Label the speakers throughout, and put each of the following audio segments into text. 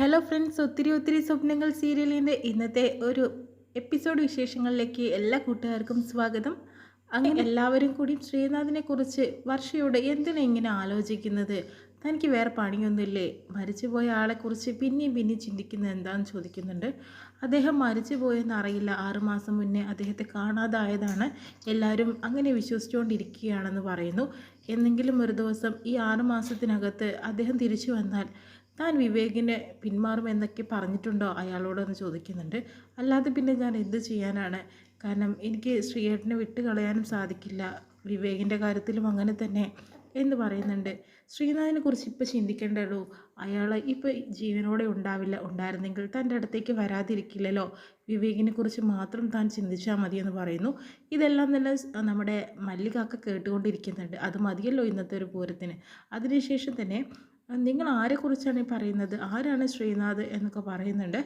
Speaker 1: Hello friends, ഒത്തിരി ഒത്തിരി സ്വപ്നങ്ങൾ സീരിയലിൻ്റെ ഇന്നത്തെ ഒരു എപ്പിസോഡ് വിശേഷങ്ങളിലേക്ക് എല്ലാ കൂട്ടുകാർക്കും സ്വാഗതം. അങ്ങനെ എല്ലാവരും കൂടി ശ്രീനാഥിനെ കുറിച്ച് വർഷയോട് എന്തിനാ ഇങ്ങനെ ആലോചിക്കുന്നത്, തനിക്ക് വേറെ പണിയൊന്നുമില്ലേ, മരിച്ചുപോയ ആളെക്കുറിച്ച് പിന്നെയും പിന്നെയും ചിന്തിക്കുന്നത് എന്താണെന്ന് ചോദിക്കുന്നുണ്ട്. അദ്ദേഹം മരിച്ചു പോയെന്ന് അറിയില്ല, 6 മാസം മുന്നേ അദ്ദേഹത്തെ കാണാതായതാണ്, എല്ലാവരും അങ്ങനെ വിശ്വസിച്ചുകൊണ്ടിരിക്കുകയാണെന്ന് പറയുന്നു. എന്നെങ്കിലും ഒരു ദിവസം ഈ 6 മാസത്തിനകത്ത് അദ്ദേഹം തിരിച്ചു വന്നാൽ താൻ വിവേകിനെ പിന്മാറുമെന്നൊക്കെ പറഞ്ഞിട്ടുണ്ടോ അയാളോടൊന്ന് ചോദിക്കുന്നുണ്ട്. അല്ലാതെ പിന്നെ ഞാൻ എന്ത് ചെയ്യാനാണ്, കാരണം എനിക്ക് ശ്രീയേട്ടനെ വിട്ട് കളയാനും സാധിക്കില്ല, വിവേകിൻ്റെ കാര്യത്തിലും അങ്ങനെ തന്നെ എന്ന് പറയുന്നുണ്ട്. ശ്രീനാഥിനെ കുറിച്ച് ഇപ്പോൾ ചിന്തിക്കേണ്ടല്ലോ, അയാൾ ഇപ്പോൾ ജീവനോടെ ഉണ്ടാവില്ല, ഉണ്ടായിരുന്നെങ്കിൽ തൻ്റെ അടുത്തേക്ക് വരാതിരിക്കില്ലല്ലോ, വിവേകിനെ കുറിച്ച് മാത്രം താൻ ചിന്തിച്ചാൽ മതിയെന്ന് പറയുന്നു. ഇതെല്ലാം തന്നെ നമ്മുടെ മല്ലികാക്ക കേട്ടുകൊണ്ടിരിക്കുന്നുണ്ട്. അത് മതിയല്ലോ ഇന്നത്തെ ഒരു പൂരത്തിന്. അതിനുശേഷം തന്നെ നിങ്ങൾ ആരെക്കുറിച്ചാണ് ഈ പറയുന്നത്, ആരാണ് ശ്രീനാഥ് എന്നൊക്കെ പറയുന്നുണ്ട്.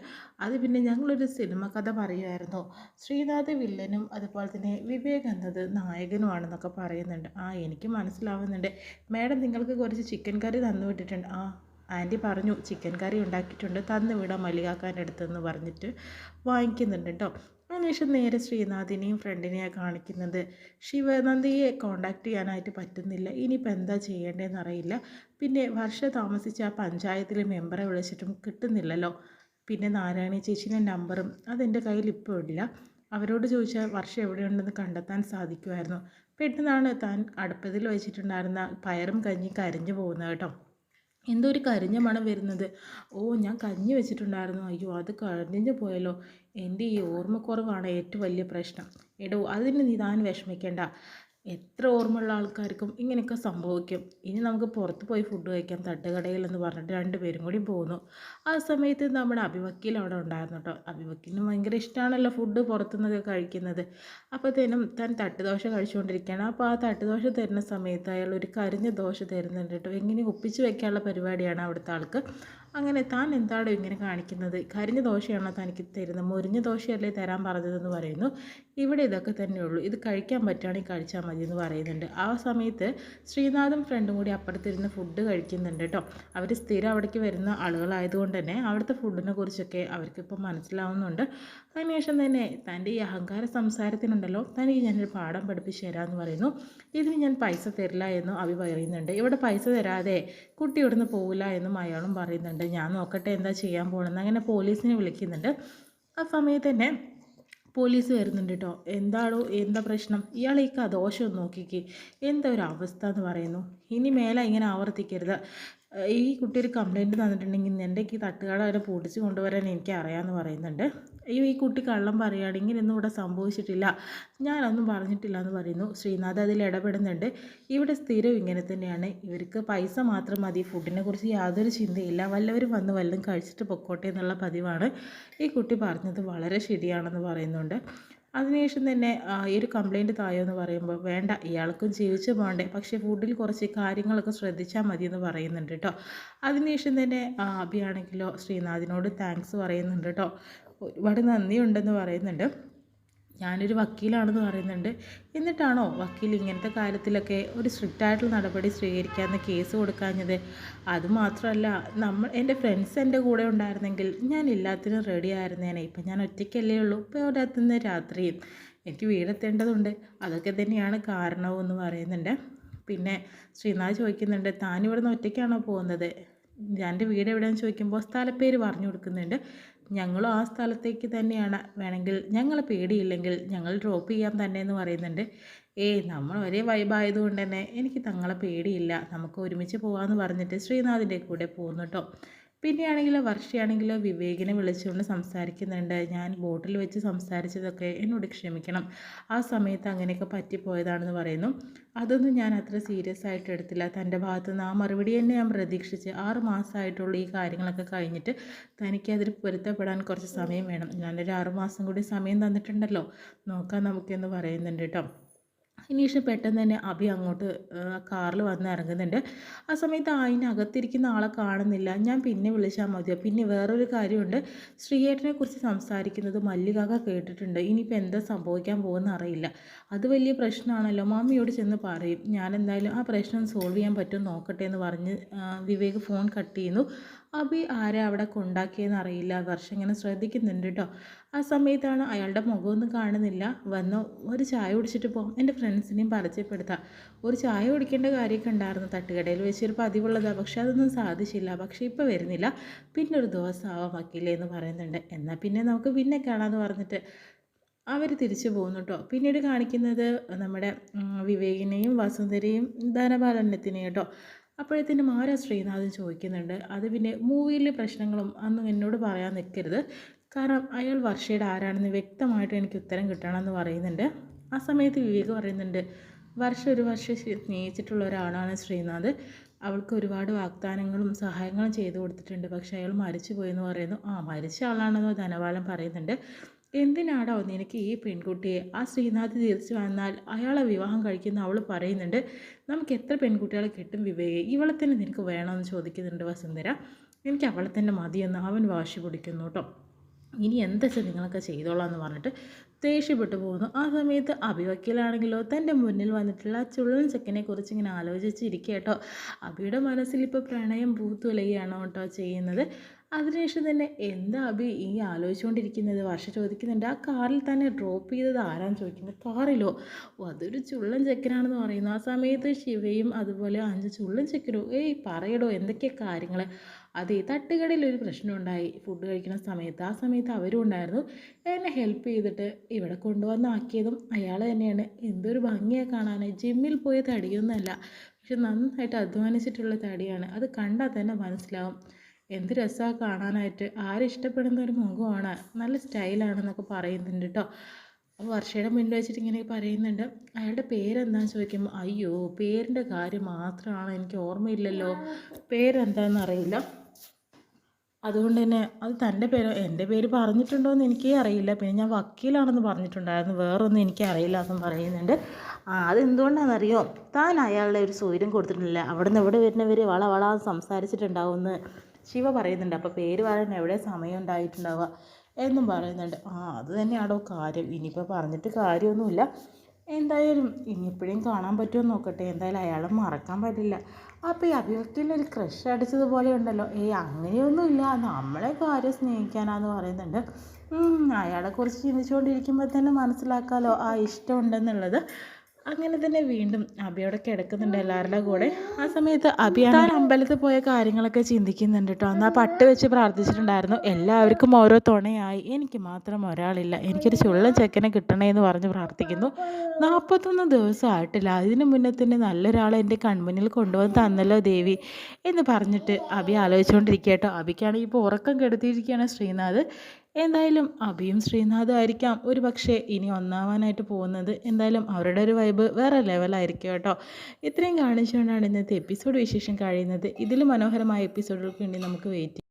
Speaker 1: അത് പിന്നെ ഞങ്ങളൊരു സിനിമ കഥ പറയുമായിരുന്നു, ശ്രീനാഥ് വില്ലനും അതുപോലെ തന്നെ വിവേക് എന്നത് നായകനുമാണെന്നൊക്കെ പറയുന്നുണ്ട്. എനിക്ക് മനസ്സിലാവുന്നുണ്ട് മാഡം, നിങ്ങൾക്ക് കുറച്ച് ചിക്കൻ കറി തന്നു വിട്ടിട്ടുണ്ട്. ആൻറ്റി പറഞ്ഞു ചിക്കൻ കറി ഉണ്ടാക്കിയിട്ടുണ്ട്, തന്നു വിടാം മല്ലികാക്കാൻ്റെ അടുത്തെന്ന് പറഞ്ഞിട്ട് വാങ്ങിക്കുന്നുണ്ട് കേട്ടോ. അതിനുശേഷം നേരെ ശ്രീനാഥിനെയും ഫ്രണ്ടിനെയാണ് കാണിക്കുന്നത്. ശിവനന്ദിയെ കോണ്ടാക്ട് ചെയ്യാനായിട്ട് പറ്റുന്നില്ല, ഇനിയിപ്പോൾ എന്താ ചെയ്യേണ്ടതെന്ന് അറിയില്ല. പിന്നെ വർഷ താമസിച്ച ആ പഞ്ചായത്തിലെ മെമ്പറെ വിളിച്ചിട്ടും കിട്ടുന്നില്ലല്ലോ. പിന്നെ നാരായണി ചേച്ചീൻ്റെ നമ്പറും അതെൻ്റെ കയ്യിൽ ഇപ്പോൾ ഇല്ല. അവരോട് ചോദിച്ചാൽ വർഷം എവിടെയുണ്ടെന്ന് കണ്ടെത്താൻ സാധിക്കുമായിരുന്നു. പെട്ടെന്നാണ് താൻ അടുപ്പത്തിൽ വെച്ചിട്ടുണ്ടായിരുന്ന പയറും കഞ്ഞി കരിഞ്ഞു പോകുന്നത് കേട്ടോ. എന്തോ ഒരു കരിഞ്ഞ മണം വരുന്നത്. ഞാൻ കഞ്ഞി വെച്ചിട്ടുണ്ടായിരുന്നു, അയ്യോ അത് കരിഞ്ഞു പോയല്ലോ. എൻ്റെ ഈ ഓർമ്മക്കുറവാണ് ഏറ്റവും വലിയ പ്രശ്നം. എടോ, അതിന് നീ താൻ വിഷമിക്കേണ്ട, എത്ര ഓർമ്മയുള്ള ആൾക്കാർക്കും ഇങ്ങനെയൊക്കെ സംഭവിക്കും. ഇനി നമുക്ക് പുറത്ത് പോയി ഫുഡ് കഴിക്കാം തട്ടുകടയിലെന്ന് പറഞ്ഞിട്ട് രണ്ടുപേരും കൂടി പോകുന്നു. ആ സമയത്ത് നമ്മുടെ അഭിവക്കീൽ അവിടെ ഉണ്ടായിരുന്നു കേട്ടോ. അഭിവക്കീലിന് ഭയങ്കര ഇഷ്ടമാണല്ലോ ഫുഡ് പുറത്തുനിന്നൊക്കെ കഴിക്കുന്നത്. അപ്പോഴത്തേനും താൻ തട്ടുദോശ കഴിച്ചുകൊണ്ടിരിക്കുകയാണ്. അപ്പോൾ ആ തട്ടുദോശ തരുന്ന സമയത്ത് അയാൾ ഒരു കരിഞ്ഞ ദോശ തരുന്നുണ്ട് കേട്ടോ. എങ്ങനെ ഒപ്പിച്ച് വെക്കാനുള്ള പരിപാടിയാണ് അവിടുത്തെ ആൾക്ക്. അങ്ങനെ താൻ എന്താണോ ഇങ്ങനെ കാണിക്കുന്നത്, കരിഞ്ഞ ദോശയാണോ തനിക്ക് തരുന്നത്, മുരിഞ്ഞ ദോശയല്ലേ തരാൻ പറഞ്ഞതെന്ന് പറയുന്നു. ഇവിടെ ഇതൊക്കെ തന്നെയുള്ളൂ, ഇത് കഴിക്കാൻ പറ്റുകയാണെങ്കിൽ കഴിച്ചാൽ മതി എന്ന് പറയുന്നുണ്ട്. ആ സമയത്ത് ശ്രീനാഥും ഫ്രണ്ടും കൂടി അപ്പുറത്തിരുന്ന് ഫുഡ് കഴിക്കുന്നുണ്ട് കേട്ടോ. അവർ സ്ഥിരം അവിടേക്ക് വരുന്ന ആളുകളായതുകൊണ്ട് തന്നെ അവിടുത്തെ ഫുഡിനെ കുറിച്ചൊക്കെ അവർക്കിപ്പോൾ മനസ്സിലാവുന്നുണ്ട്. അതിനുശേഷം തന്നെ തൻ്റെ ഈ അഹങ്കാര സംസാരത്തിനുണ്ടല്ലോ, തനിക്ക് ഞാനൊരു പാഠം പഠിപ്പിച്ച് തരാമെന്ന് പറയുന്നു. ഇതിന് ഞാൻ പൈസ തരില്ല എന്നും അഭി പറയുന്നുണ്ട്. ഇവിടെ പൈസ തരാതെ കുട്ടി ഇവിടുന്ന് പോകില്ല എന്നും അയാളും പറയുന്നുണ്ട്. ഞാൻ നോക്കട്ടെ എന്താ ചെയ്യാൻ പോകണമെന്ന്. അങ്ങനെ പോലീസിനെ വിളിക്കുന്നുണ്ട്. ആ സമയത്ത് തന്നെ പോലീസ് വരുന്നുണ്ട് കേട്ടോ. എന്താ പ്രശ്നം, ഇയാൾ ഈ ദോശ ഒന്ന് നോക്കിക്കേ, എന്താ ഒരു അവസ്ഥ എന്ന് പറയുന്നു. ഇനി മേലെ ഇങ്ങനെ ആവർത്തിക്കരുത്, ഈ കുട്ടി ഒരു കംപ്ലയിൻറ്റ് തന്നിട്ടുണ്ടെങ്കിൽ എൻ്റെ ഈ തട്ടുകട വരെ പൂട്ടിച്ച് കൊണ്ടുവരാൻ എനിക്ക് അറിയാമെന്ന് പറയുന്നുണ്ട്. ഈ കുട്ടി കള്ളം പറയുകയാണ്, ഇങ്ങനെയൊന്നും ഇവിടെ സംഭവിച്ചിട്ടില്ല, ഞാനൊന്നും പറഞ്ഞിട്ടില്ല എന്ന് പറയുന്നു. ശ്രീനാഥ് അതിൽ ഇടപെടുന്നുണ്ട്. ഇവിടെ സ്ഥിരം ഇങ്ങനെ തന്നെയാണ്, ഇവർക്ക് പൈസ മാത്രം മതി, ഫുഡിനെ കുറിച്ച് യാതൊരു ചിന്തയില്ല, വല്ലവരും വന്ന് വല്ലതും കഴിച്ചിട്ട് പൊക്കോട്ടെ എന്നുള്ള പതിവാണ്. ഈ കുട്ടി പറഞ്ഞത് വളരെ ശരിയാണെന്ന് പറയുന്നുണ്ട്. അതിനുശേഷം തന്നെ ഈ ഒരു കംപ്ലയിൻറ്റ് തായോ എന്ന് പറയുമ്പോൾ വേണ്ട, ഇയാൾക്കും ജീവിച്ച് പോകണ്ടേ, പക്ഷേ ഫുഡിൽ കുറച്ച് കാര്യങ്ങളൊക്കെ ശ്രദ്ധിച്ചാൽ മതി എന്ന് പറയുന്നുണ്ട് കേട്ടോ. അതിനുശേഷം തന്നെ അഭിയാണെങ്കിലോ ശ്രീനാഥിനോട് താങ്ക്സ് പറയുന്നുണ്ട് കേട്ടോ. ഒരുപാട് നന്ദിയുണ്ടെന്ന് പറയുന്നുണ്ട്. ഞാനൊരു വക്കീലാണെന്ന് പറയുന്നുണ്ട്. എന്നിട്ടാണോ വക്കീൽ ഇങ്ങനത്തെ കാര്യത്തിലൊക്കെ ഒരു സ്ട്രിക്റ്റായിട്ടുള്ള നടപടി സ്വീകരിക്കാമെന്ന് കേസ് കൊടുക്കാഞ്ഞത്? അതുമാത്രമല്ല, എൻ്റെ ഫ്രണ്ട്സ് എൻ്റെ കൂടെ ഉണ്ടായിരുന്നെങ്കിൽ ഞാൻ എല്ലാത്തിനും റെഡി ആയിരുന്നേനെ. ഇപ്പം ഞാൻ ഒറ്റയ്ക്കല്ലേ ഉള്ളൂ, ഇപ്പോൾ ഒരാത്തുനിന്ന് രാത്രിയും എനിക്ക് വീടെത്തേണ്ടതുണ്ട്, അതൊക്കെ തന്നെയാണ് കാരണവും എന്ന് പറയുന്നുണ്ട്. പിന്നെ ശ്രീനാഥ് ചോദിക്കുന്നുണ്ട്, താനിവിടെ നിന്ന് ഒറ്റയ്ക്കാണോ പോകുന്നത്, എൻ്റെ വീട് എവിടെയാണെന്ന് ചോദിക്കുമ്പോൾ സ്ഥലപ്പേര് പറഞ്ഞു കൊടുക്കുന്നുണ്ട്. ഞങ്ങളും ആ സ്ഥലത്തേക്ക് തന്നെയാണ്, വേണമെങ്കിൽ ഞങ്ങൾ പേടിയില്ലെങ്കിൽ ഞങ്ങൾ ഡ്രോപ്പ് ചെയ്യാൻ തന്നെ എന്ന് പറയുന്നുണ്ട്. നമ്മൾ ഒരേ വൈബായതുകൊണ്ട് തന്നെ എനിക്ക് തങ്ങളെ പേടിയില്ല, നമുക്ക് ഒരുമിച്ച് പോകാമെന്ന് പറഞ്ഞിട്ട് ശ്രീനാഥിൻ്റെ കൂടെ പോകുന്നു കേട്ടോ. പിന്നെയാണെങ്കിലോ വർഷയാണെങ്കിലോ വിവേകിനെ വിളിച്ചുകൊണ്ട് സംസാരിക്കുന്നുണ്ട്. ഞാൻ ബോട്ടിൽ വെച്ച് സംസാരിച്ചതൊക്കെ എന്നോട് ക്ഷമിക്കണം, ആ സമയത്ത് അങ്ങനെയൊക്കെ പറ്റിപ്പോയതാണെന്ന് പറയുന്നു. അതൊന്നും ഞാൻ അത്ര സീരിയസ് ആയിട്ട് എടുത്തില്ല, തൻ്റെ ഭാഗത്തുനിന്ന് ആ മറുപടി തന്നെ ഞാൻ പ്രതീക്ഷിച്ച്. 6 മാസമായിട്ടുള്ള ഈ കാര്യങ്ങളൊക്കെ കഴിഞ്ഞിട്ട് തനിക്കതിൽ പൊരുത്തപ്പെടാൻ കുറച്ച് സമയം വേണം, ഞാനൊരു 6 മാസം കൂടി സമയം തന്നിട്ടുണ്ടല്ലോ, നോക്കാം നമുക്കെന്ന് പറയുന്നുണ്ട് കേട്ടോ. ഇനീഷ് പെട്ടെന്ന് തന്നെ അഭി അങ്ങോട്ട് കാറിൽ വന്ന് ഇറങ്ങുന്നുണ്ട്. ആ സമയത്ത് അതിനകത്തിരിക്കുന്ന ആളെ കാണുന്നില്ല. ഞാൻ പിന്നെ വിളിച്ചാൽ മതിയോ? പിന്നെ വേറൊരു കാര്യമുണ്ട്, ശ്രീയേട്ടനെ കുറിച്ച് സംസാരിക്കുന്നത് മല്ലികാക്ക കേട്ടിട്ടുണ്ട്, ഇനിയിപ്പോൾ എന്താ സംഭവിക്കാൻ പോകുമെന്ന് അറിയില്ല, അത് വലിയ പ്രശ്നമാണല്ലോ, മമ്മിയോട് ചെന്ന് പറയും, ഞാൻ എന്തായാലും ആ പ്രശ്നം സോൾവ് ചെയ്യാൻ പറ്റും നോക്കട്ടെ എന്ന് പറഞ്ഞ് വിവേക് ഫോൺ കട്ട് ചെയ്യുന്നു. അബി ആരെ അവിടെ കൊണ്ടാക്കിയെന്ന് അറിയില്ല. വർഷം ഇങ്ങനെ ശ്രദ്ധിക്കുന്നുണ്ട് കേട്ടോ. ആ സമയത്താണ് അയാളുടെ മുഖമൊന്നും കാണുന്നില്ല. വന്നു ഒരു ചായ കുടിച്ചിട്ട് പോകും, എൻ്റെ ഫ്രണ്ട്സിനെയും പരിചയപ്പെടുത്താം. ഒരു ചായ കുടിക്കേണ്ട കാര്യമൊക്കെ ഉണ്ടായിരുന്നു, തട്ടുകടയിൽ വെച്ചൊരു പതിവുള്ളതാണ്. പക്ഷെ അതൊന്നും സാധിച്ചില്ല. പക്ഷേ ഇപ്പോൾ വരുന്നില്ല, പിന്നെ ഒരു ദിവസം ആവാൻ വക്കില്ലേ എന്ന് പറയുന്നുണ്ട്. എന്നാൽ പിന്നെ നമുക്ക് പിന്നെ കാണാമെന്ന് പറഞ്ഞിട്ട് അവർ തിരിച്ചു പോകുന്നു കേട്ടോ. പിന്നീട് കാണിക്കുന്നത് നമ്മുടെ വിവേകിനെയും വസുന്ധരയും ധനപാലനത്തിനെയും കേട്ടോ. അപ്പോഴത്തേനും ആരാ ശ്രീനാഥൻ ചോദിക്കുന്നുണ്ട്. അത് പിന്നെ മൂവിയിലെ പ്രശ്നങ്ങളും അന്നും എന്നോട് പറയാൻ നിൽക്കരുത്, കാരണം അയാൾ വർഷയുടെ ആരാണെന്ന് വ്യക്തമായിട്ട് എനിക്ക് ഉത്തരം കിട്ടണമെന്ന് പറയുന്നുണ്ട്. ആ സമയത്ത് വിവേക് പറയുന്നുണ്ട്, വർഷ ഒരു വർഷം സ്നേഹിച്ചിട്ടുള്ള ഒരാളാണ് ശ്രീനാഥ്. അവൾക്ക് ഒരുപാട് വാഗ്ദാനങ്ങളും സഹായങ്ങളും ചെയ്തു കൊടുത്തിട്ടുണ്ട്. പക്ഷേ അയാൾ മരിച്ചു പോയെന്ന് പറയുന്നു. മരിച്ച ആളാണെന്ന് ധനപാലൻ പറയുന്നുണ്ട്. എന്തിനാടോ നിനക്ക് ഈ പെൺകുട്ടിയെ? ആ ശ്രീനാഥ് തിരിച്ചു വന്നാൽ അയാളെ വിവാഹം കഴിക്കുന്ന അവൾ പറയുന്നുണ്ട്. നമുക്ക് എത്ര പെൺകുട്ടികളെ കിട്ടും വിവേക്? ഇവളെ തന്നെ നിനക്ക് വേണമെന്ന് ചോദിക്കുന്നുണ്ട് വസുന്ധര. എനിക്ക് അവളെ തന്നെ മതിയെന്ന് അവൻ വാശി പിടിക്കുന്നു കേട്ടോ. ഇനി എന്താ വെച്ചാൽ നിങ്ങളൊക്കെ ചെയ്തോളാം എന്ന് പറഞ്ഞിട്ട് ദേഷ്യപ്പെട്ടു പോകുന്നു. ആ സമയത്ത് അഭിവക്കീലാണെങ്കിലോ തൻ്റെ മുന്നിൽ വന്നിട്ടുള്ള ആ ചുള്ളൻ ചെക്കനെ കുറിച്ച് ഇങ്ങനെ ആലോചിച്ചിരിക്കുക കേട്ടോ. അബിയുടെ മനസ്സിൽ ഇപ്പോൾ പ്രണയം പൂത്തുലയുകയാണോ കേട്ടോ ചെയ്യുന്നത്. അതിനുശേഷം തന്നെ എന്താ അബി ഈ ആലോചിച്ചുകൊണ്ടിരിക്കുന്നത്? വർഷ ചോദിക്കുന്നുണ്ട്. ആ കാറിൽ തന്നെ ഡ്രോപ്പ് ചെയ്തത് ആരാന്ന് ചോദിക്കുന്നത്. കാറിലോ? അതൊരു ചുള്ളൻ ചെക്കനാണെന്ന് പറയുന്നു. ആ സമയത്ത് ശിവയും അതുപോലെ 5 ചുള്ളൻ ചെക്കനോ? പറയടോ എന്തൊക്കെയാ കാര്യങ്ങൾ? അതെ, തട്ടുകടയിൽ ഒരു പ്രശ്നമുണ്ടായി ഫുഡ് കഴിക്കുന്ന സമയത്ത്. ആ സമയത്ത് അവരും ഉണ്ടായിരുന്നു. എന്നെ ഹെൽപ്പ് ചെയ്തിട്ട് ഇവിടെ കൊണ്ടുവന്നാക്കിയതും അയാൾ തന്നെയാണ്. എന്തൊരു ഭംഗിയാണ് കാണാൻ. ജിമ്മിൽ പോയ തടിയൊന്നുമല്ല, പക്ഷെ നന്നായിട്ട് അധ്വാനിച്ചിട്ടുള്ള തടിയാണ്. അത് കണ്ടാൽ തന്നെ മനസ്സിലാവും. എന്ത് രസമാണ് കാണാനായിട്ട്. ആരിഷ്ടപ്പെടുന്ന ഒരു മുഖമാണ്, നല്ല സ്റ്റൈലാണെന്നൊക്കെ പറയുന്നുണ്ട് കേട്ടോ. അപ്പോൾ വർഷയുടെ മുന്നിൽ വെച്ചിട്ട് ഇങ്ങനെ പറയുന്നുണ്ട്. അയാളുടെ പേരെന്താണെന്ന് ചോദിക്കുമ്പോൾ അയ്യോ പേരിൻ്റെ കാര്യം മാത്രമാണ് എനിക്ക് ഓർമ്മയില്ലല്ലോ, പേരെന്താണെന്ന് അറിയില്ല. അതുകൊണ്ട് തന്നെ അത് തൻ്റെ പേരോ എൻ്റെ പേര് പറഞ്ഞിട്ടുണ്ടോ എന്ന് എനിക്കേ അറിയില്ല. പിന്നെ ഞാൻ വക്കീലാണെന്ന് പറഞ്ഞിട്ടുണ്ടായിരുന്നു, വേറൊന്നും എനിക്കറിയില്ല എന്നും പറയുന്നുണ്ട്. അതെന്തുകൊണ്ടാണെന്നറിയോ? താൻ അയാളുടെ ഒരു സൗകര്യം കൊടുത്തിട്ടില്ല. അവിടെ നിന്ന് ഇവിടെ വരുന്നവർ വള സംസാരിച്ചിട്ടുണ്ടാവുമെന്ന് ശിവ പറയുന്നുണ്ട്. അപ്പോൾ പേര് പറയാൻ എവിടെ സമയം ഉണ്ടായിട്ടുണ്ടാവുക എന്നും പറയുന്നുണ്ട്. അത് തന്നെയാണോ കാര്യം. ഇനിയിപ്പോൾ പറഞ്ഞിട്ട് കാര്യമൊന്നുമില്ല. എന്തായാലും ഇനിയിപ്പോഴും കാണാൻ പറ്റുമോ നോക്കട്ടെ. എന്തായാലും അയാളെ മറക്കാൻ പറ്റില്ല. അപ്പോൾ ഈ അഭിവൃദ്ധിയിലൊരു ക്രഷ് അടിച്ചതുപോലെ ഉണ്ടല്ലോ. അങ്ങനെയൊന്നുമില്ല, നമ്മളെ കാര്യം സ്നേഹിക്കാനാന്ന് പറയുന്നുണ്ട്. അയാളെക്കുറിച്ച് ചിന്തിച്ചുകൊണ്ടിരിക്കുമ്പോൾ തന്നെ മനസ്സിലാക്കാമല്ലോ ആ ഇഷ്ടമുണ്ടെന്നുള്ളത്. അങ്ങനെ തന്നെ വീണ്ടും അബിയോടെ കിടക്കുന്നുണ്ട് എല്ലാവരുടെ കൂടെ. ആ സമയത്ത് താൻ അമ്പലത്തിൽ പോയ കാര്യങ്ങളൊക്കെ ചിന്തിക്കുന്നുണ്ട് കേട്ടോ. എന്നാൽ പട്ട് വെച്ച് പ്രാർത്ഥിച്ചിട്ടുണ്ടായിരുന്നു. എല്ലാവർക്കും ഓരോ തുണയായി, എനിക്ക് മാത്രം ഒരാളില്ല, എനിക്കൊരു ചുള്ള ചെക്കനെ കിട്ടണേ എന്ന് പറഞ്ഞ് പ്രാർത്ഥിക്കുന്നു. 41 ദിവസം ആയിട്ടില്ല, അതിന് മുന്നേ തന്നെ നല്ലൊരാളെ എൻ്റെ കൺമുന്നിൽ കൊണ്ടുവന്ന് തന്നല്ലോ ദേവി എന്ന് പറഞ്ഞിട്ട് അബി ആലോചിച്ചുകൊണ്ടിരിക്കുക കേട്ടോ. അബിക്കാണെങ്കിൽ ഇപ്പോൾ ഉറക്കം കെടുത്തിയിരിക്കുകയാണ് ശ്രീനാഥ്. എന്തായാലും അഭിയും ശ്രീനാഥും ആയിരിക്കാം ഒരു പക്ഷേ ഇനി ഒന്നാവാനായിട്ട് പോകുന്നത്. എന്തായാലും അവരുടെ ഒരു വൈബ് വേറെ ലെവലായിരിക്കും കേട്ടോ. ഇത്രയും കാണിച്ചുകൊണ്ടാണ് ഇന്നത്തെ എപ്പിസോഡ് വിശേഷം കഴിയുന്നത്. ഇതിൽ മനോഹരമായ എപ്പിസോഡുകൾക്ക് വേണ്ടി നമുക്ക് വെയിറ്റ്